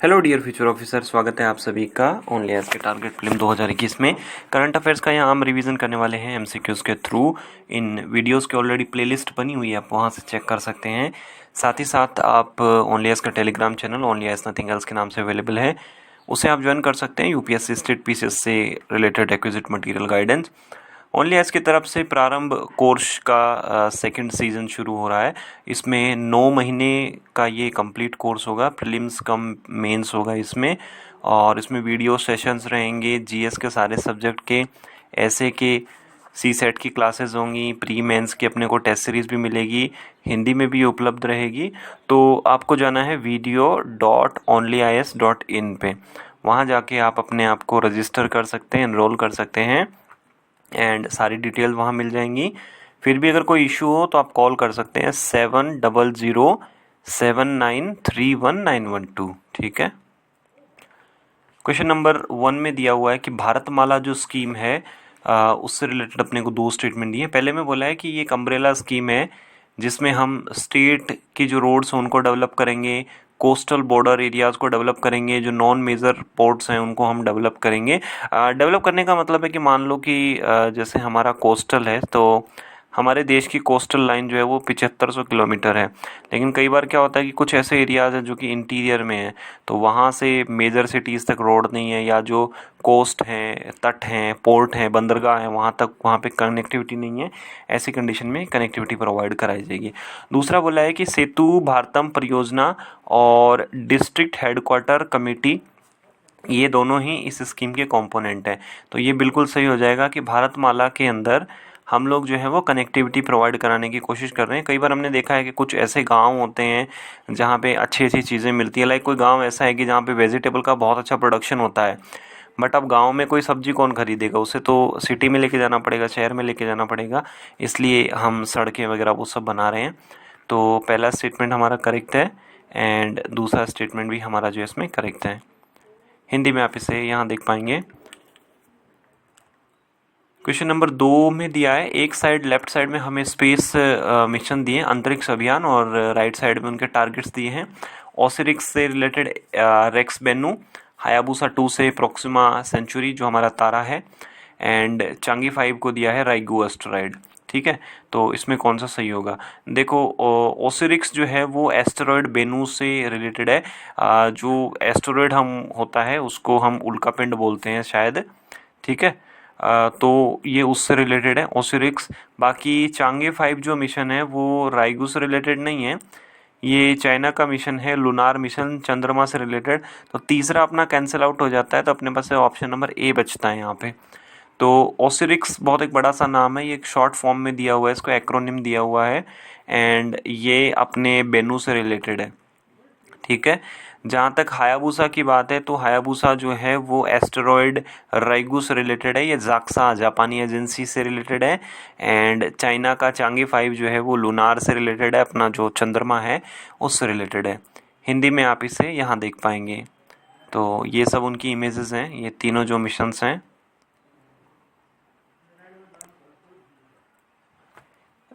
Hello dear future officer, स्वागत है आप सभी का ओनली एज के टारगेट फिल्म 2021 में। करंट अफेयर्स का यहाँ हम रिवीजन करने वाले हैं एमसीक्यूज के थ्रू। इन वीडियोस की ऑलरेडी प्लेलिस्ट बनी हुई है, आप वहाँ से चेक कर सकते हैं। साथ ही साथ आप ओनली एज का telegram channel only IAS nothing else के नाम से अवेलेबल है, उसे आप ज्वाइन कर सकते हैं। यूपीएससी स्टेट पीसीएस से related exquisite material guidance only IAS की तरफ से प्रारंभ कोर्स का सेकंड सीज़न शुरू हो रहा है। इसमें 9 महीने का ये कंप्लीट कोर्स होगा, प्रीलिम्स कम मेंस होगा इसमें। और इसमें वीडियो सेशंस रहेंगे, जीएस के सारे सब्जेक्ट के, ऐसे के, सी सेट की क्लासेस होंगी, प्री मेंस की अपने को टेस्ट सीरीज़ भी मिलेगी, हिंदी में भी उपलब्ध रहेगी। तो आपको जाना है video.onlyis.in पे, वहाँ जाके आप अपने आप को रजिस्टर कर सकते हैं, एनरोल कर सकते हैं एंड सारी डिटेल वहाँ मिल जाएंगी। फिर भी अगर कोई इशू हो तो आप कॉल कर सकते हैं 7007931912। ठीक है। क्वेश्चन नंबर 1 में दिया हुआ है कि भारतमाला जो स्कीम है उससे रिलेटेड अपने को 2 स्टेटमेंट दिए। पहले में बोला है कि ये एक अम्ब्रेला स्कीम है जिसमें हम स्टेट की जो रोड्स हैं उनको डेवलप करेंगे, कोस्टल बॉर्डर एरियाज़ को डेवलप करेंगे, जो नॉन मेजर पोर्ट्स हैं उनको हम डेवलप करेंगे। डेवलप करने का मतलब है कि मान लो कि जैसे हमारा कोस्टल है तो हमारे देश की कोस्टल लाइन जो है वो 7500 किलोमीटर है। लेकिन कई बार क्या होता है कि कुछ ऐसे एरियाज़ हैं जो कि इंटीरियर में हैं, तो वहाँ से मेजर सिटीज़ तक रोड नहीं है, या जो कोस्ट हैं, तट हैं, पोर्ट हैं, बंदरगाह हैं, वहाँ पे कनेक्टिविटी नहीं है। ऐसी कंडीशन में कनेक्टिविटी प्रोवाइड कराई जाएगी। दूसरा बोला है कि सेतु भारतम परियोजना और डिस्ट्रिक्ट हेडक्वार्टर कमेटी, ये दोनों ही इस स्कीम के कंपोनेंट हैं। तो ये बिल्कुल सही हो जाएगा कि भारतमाला के अंदर हम लोग जो है वो कनेक्टिविटी प्रोवाइड कराने की कोशिश कर रहे हैं। कई बार हमने देखा है कि कुछ ऐसे गांव होते हैं जहाँ पे अच्छी अच्छी चीज़ें मिलती है। लाइक कोई गांव ऐसा है कि जहाँ पे वेजिटेबल का बहुत अच्छा प्रोडक्शन होता है, बट अब गांव में कोई सब्जी कौन खरीदेगा, उसे तो सिटी में लेके जाना पड़ेगा, शहर में लेके जाना पड़ेगा। इसलिए हम सड़कें वगैरह वो सब बना रहे हैं। तो पहला स्टेटमेंट हमारा करेक्ट है एंड दूसरा स्टेटमेंट भी हमारा जो इसमें करेक्ट है। हिंदी में आप इसे यहाँ देख पाएंगे। क्वेश्चन नंबर 2 में दिया है, एक साइड लेफ्ट साइड में हमें स्पेस मिशन दिए, अंतरिक्ष अभियान, और राइट साइड में उनके टारगेट्स दिए हैं। ओसिरिक्स से रिलेटेड रेक्स बेनू, हायाबुसा 2 से प्रोक्सिमा सेंचुरी जो हमारा तारा है, एंड चांगी 5 को दिया है राइगू एस्टेरॉयड। ठीक है, तो इसमें कौन सा सही होगा? देखो, ओसिरिक्स जो है वो एस्टेरॉयड बेनू से रिलेटेड है। जो एस्टेरॉयड हम होता है उसको हम उल्कापिंड बोलते हैं शायद। ठीक है, तो ये उससे रिलेटेड है ओसिरिक्स। बाकी चांगे 5 जो मिशन है वो राइगू से रिलेटेड नहीं है, ये चाइना का मिशन है, लूनार मिशन, चंद्रमा से रिलेटेड। तो तीसरा अपना कैंसिल आउट हो जाता है, तो अपने पास ऑप्शन नंबर ए बचता है यहाँ पे। तो ओसिरिक्स बहुत एक बड़ा सा नाम है, ये एक शॉर्ट फॉर्म में दिया हुआ है, इसको एक्रोनिम दिया हुआ है, एंड ये अपने बेनू से रिलेटेड है। ठीक है, जहाँ तक हायाबुसा की बात है तो हायाबुसा जो है वो एस्टेरॉयड राइगू से रिलेटेड है, ये जाक्सा जापानी एजेंसी से रिलेटेड है। एंड चाइना का चांगी 5 जो है वो लूनार से रिलेटेड है, अपना जो चंद्रमा है उससे रिलेटेड है। हिंदी में आप इसे यहाँ देख पाएंगे। तो ये सब उनकी इमेजेस हैं, ये तीनों जो मिशंस हैं।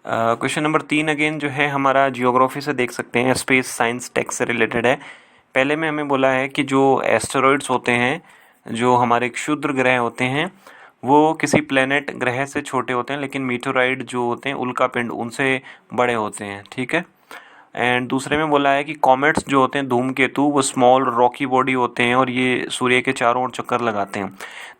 क्वेश्चन नंबर 3 अगेन जो है हमारा जियोग्राफी से देख सकते हैं, स्पेस साइंस टेक से रिलेटेड है। पहले में हमें बोला है कि जो एस्टेरॉइड्स होते हैं, जो हमारे क्षुद्र ग्रह होते हैं, वो किसी प्लेनेट ग्रह से छोटे होते हैं, लेकिन मीटोराइड जो होते हैं उल्कापिंड उनसे बड़े होते हैं। ठीक है, एंड दूसरे में बोला है कि कॉमेट्स जो होते हैं, धूमकेतु, वो स्मॉल रॉकी बॉडी होते हैं और ये सूर्य के चारों ओर चक्कर लगाते हैं।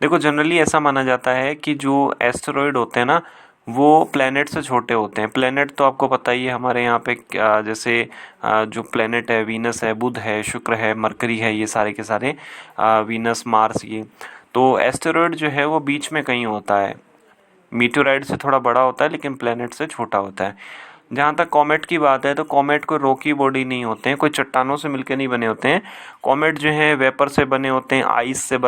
देखो, जनरली ऐसा माना जाता है कि जो एस्टेरॉइड होते हैं ना वो प्लेनेट से छोटे होते हैं। प्लेनेट तो आपको पता ही है हमारे यहाँ पे, जैसे जो प्लेनेट है, वीनस है, बुध है, शुक्र है, मरकरी है, ये सारे के सारे, वीनस, मार्स, ये। तो एस्टेरॉइड जो है वो बीच में कहीं होता है, मीटोराइड से थोड़ा बड़ा होता है लेकिन प्लेनेट से छोटा होता है। जहाँ तक कॉमेट की बात है तो कॉमेट कोई रॉकी बॉडी नहीं होते हैं, कोई चट्टानों से मिलकर नहीं बने होते हैं। कॉमेट जो है वेपर से बने होते हैं, आइस से,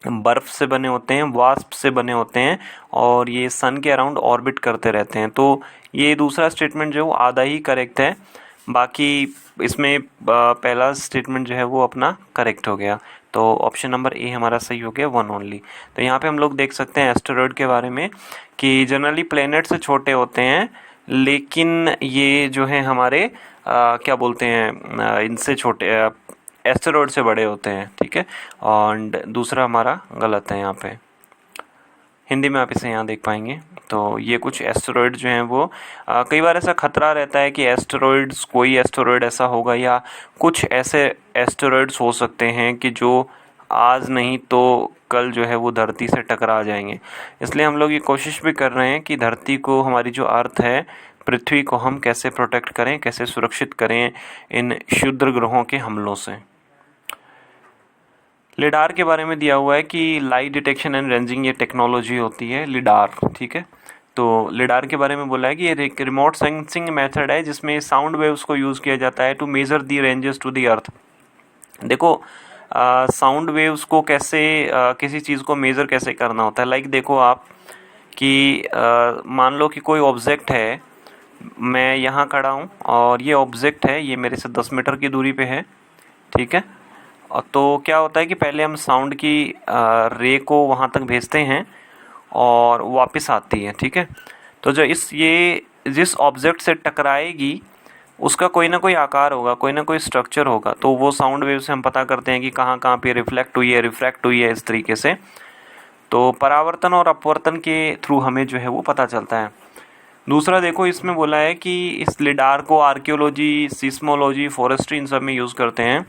बर्फ से बने होते हैं, वास्प से बने होते हैं, और ये सन के अराउंड ऑर्बिट करते रहते हैं। तो ये दूसरा स्टेटमेंट जो है वो आधा ही करेक्ट है, बाकी इसमें पहला स्टेटमेंट जो है वो अपना करेक्ट हो गया। तो ऑप्शन नंबर ए हमारा सही हो गया, 1 ओनली। तो यहाँ पे हम लोग देख सकते हैं एस्टेरॉयड के बारे में कि जनरली प्लेनेट से छोटे होते हैं, लेकिन ये जो है हमारे क्या बोलते हैं, इनसे छोटे, एस्टेरॉयड से बड़े होते हैं, ठीक है। और दूसरा हमारा गलत है यहाँ पे। हिंदी में आप इसे यहाँ देख पाएंगे। तो ये कुछ एस्टेरॉयड जो हैं वो कई बार ऐसा खतरा रहता है कि एस्टेरॉयड्स, कोई एस्टेरॉयड ऐसा होगा या कुछ ऐसे एस्टेरॉयड्स हो सकते हैं कि जो आज नहीं तो कल जो है वो धरती से टकरा जाएंगे। इसलिए हम लोग ये कोशिश भी कर रहे हैं कि धरती को, हमारी जो अर्थ है, पृथ्वी को हम कैसे प्रोटेक्ट करें, कैसे सुरक्षित करें इन क्षुद्र ग्रहों के हमलों से। लिडार के बारे में दिया हुआ है कि लाइट डिटेक्शन एंड रेंजिंग ये टेक्नोलॉजी होती है लिडार, ठीक है। तो लिडार के बारे में बोला है कि ये एक रिमोट सेंसिंग मेथड है जिसमें साउंड वेव्स को यूज़ किया जाता है to measure the ranges to the earth. देखो साउंड वेव्स को कैसे किसी चीज़ को मेज़र कैसे करना होता है। लाइक देखो आप कि मान लो कि कोई ऑब्जेक्ट है, मैं यहाँ खड़ा हूँ और ये ऑब्जेक्ट है, ये मेरे से 10 मीटर की दूरी पे है, ठीक है। तो क्या होता है कि पहले हम साउंड की रे को वहाँ तक भेजते हैं और वापस आती है, ठीक है। तो जो जिस ऑब्जेक्ट से टकराएगी उसका कोई ना कोई आकार होगा, कोई ना कोई स्ट्रक्चर होगा, तो वो साउंड वेव से हम पता करते हैं कि कहाँ कहाँ पे रिफ्लेक्ट हुई है, रिफ्रैक्ट हुई है, इस तरीके से। तो परावर्तन और अपवर्तन के थ्रू हमें जो है वो पता चलता है। दूसरा देखो, इसमें बोला है कि इस लिडार को आर्कियोलॉजी, सिस्मोलॉजी, फॉरेस्ट्री, इन सब में यूज़ करते हैं।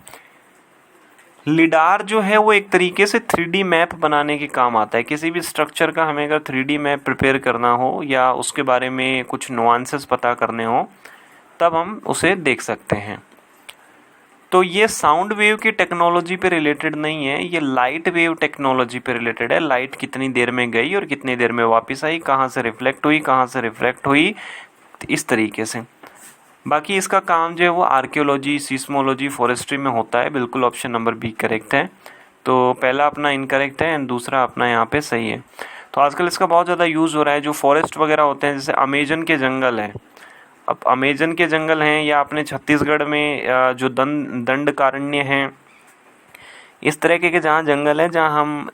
लिडार जो है वो एक तरीके से 3D मैप बनाने के काम आता है। किसी भी स्ट्रक्चर का हमें अगर 3D मैप प्रिपेयर करना हो या उसके बारे में कुछ नुआंसेस पता करने हो, तब हम उसे देख सकते हैं। तो ये साउंड वेव की टेक्नोलॉजी पे रिलेटेड नहीं है, ये लाइट वेव टेक्नोलॉजी पे रिलेटेड है। लाइट कितनी देर में गई और कितनी देर में वापस आई, कहाँ से रिफ्लेक्ट हुई, कहाँ से रिफ्रैक्ट हुई, इस तरीके से। बाकी इसका काम जो है वो आर्कियोलॉजी, सिस्मोलॉजी, फॉरेस्ट्री में होता है। बिल्कुल ऑप्शन नंबर बी करेक्ट है। तो पहला अपना इनकरेक्ट है एंड दूसरा अपना यहाँ पे सही है। तो आजकल इसका बहुत ज़्यादा यूज़ हो रहा है। जो फॉरेस्ट वगैरह होते हैं, जैसे अमेजन के जंगल हैं, अब अमेजन के जंगल हैं या अपने छत्तीसगढ़ में जो दंडकारण्य हैं, इस तरह के जहाँ जंगल हैं जहाँ हम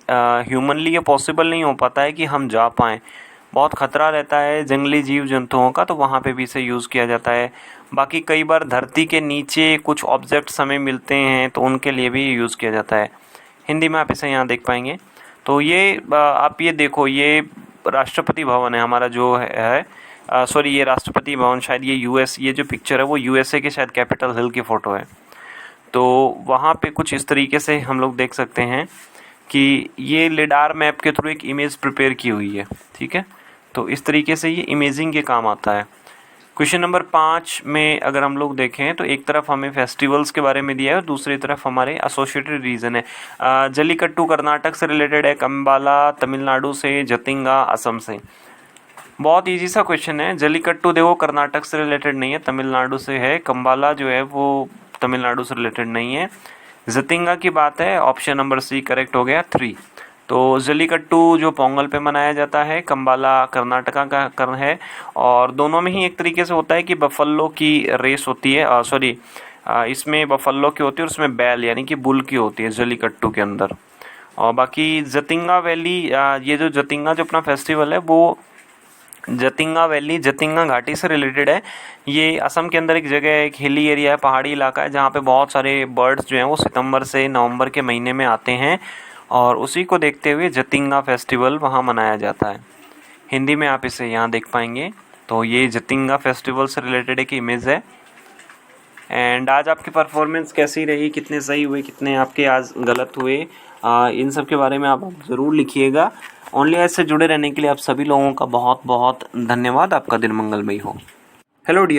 ह्यूमनली ये पॉसिबल नहीं हो पाता है कि हम जा पाएँ, बहुत ख़तरा रहता है जंगली जीव जंतुओं का, तो वहाँ पे भी इसे यूज़ किया जाता है। बाकी कई बार धरती के नीचे कुछ ऑब्जेक्ट्स हमें मिलते हैं तो उनके लिए भी यूज़ किया जाता है। हिंदी में आप इसे यहाँ देख पाएंगे। तो ये आप ये देखो, ये राष्ट्रपति भवन है हमारा जो है, सॉरी ये राष्ट्रपति भवन शायद ये यूएस, ये जो पिक्चर है वो यूएसए के शायद कैपिटल हिल की फ़ोटो है। तो वहाँ पे कुछ इस तरीके से हम लोग देख सकते हैं कि ये लिडार मैप के थ्रू एक इमेज प्रिपेयर की हुई है, ठीक है। तो इस तरीके से ये इमेजिंग के काम आता है। क्वेश्चन नंबर 5 में अगर हम लोग देखें तो एक तरफ हमें फेस्टिवल्स के बारे में दिया है और दूसरी तरफ हमारे एसोसिएटेड रीजन है। जल्लीकट्टू कर्नाटक से रिलेटेड है, कंबाला तमिलनाडु से, जतिंगा असम से। बहुत इजी सा क्वेश्चन है। जल्लीकट्टू देखो कर्नाटक से रिलेटेड नहीं है, तमिलनाडु से है। कंबाला जो है वो तमिलनाडु से रिलेटेड नहीं है। जतिंगा की बात है, ऑप्शन नंबर सी करेक्ट हो गया 3। तो जल्लीकट्टू जो पोंगल पे मनाया जाता है, कंबाला कर्नाटका का है, और दोनों में ही एक तरीके से होता है कि बफलो की रेस होती है, सॉरी इसमें बफलो की होती है और उसमें बैल यानी कि बुल की होती है जल्लीकट्टू के अंदर। और बाकी जतिंगा वैली, ये जो जतिंगा जो अपना फेस्टिवल है वो जतिंगा वैली, जतिंगा घाटी से रिलेटेड है। ये असम के अंदर एक जगह है, एक हिली एरिया है, पहाड़ी इलाका है, जहाँ पे बहुत सारे बर्ड्स जो हैं वो सितंबर से नवंबर के महीने में आते हैं और उसी को देखते हुए जतिंगा फेस्टिवल वहाँ मनाया जाता है। हिंदी में आप इसे यहाँ देख पाएंगे। तो ये जतिंगा फेस्टिवल से रिलेटेड एक इमेज है। एंड आज आपकी परफॉर्मेंस कैसी रही, कितने सही हुए, कितने आपके आज गलत हुए, इन सब के बारे में आप ज़रूर लिखिएगा। ओनली एज से जुड़े रहने के लिए आप सभी लोगों का बहुत बहुत धन्यवाद। आपका दिन मंगलमय हो। Hello dear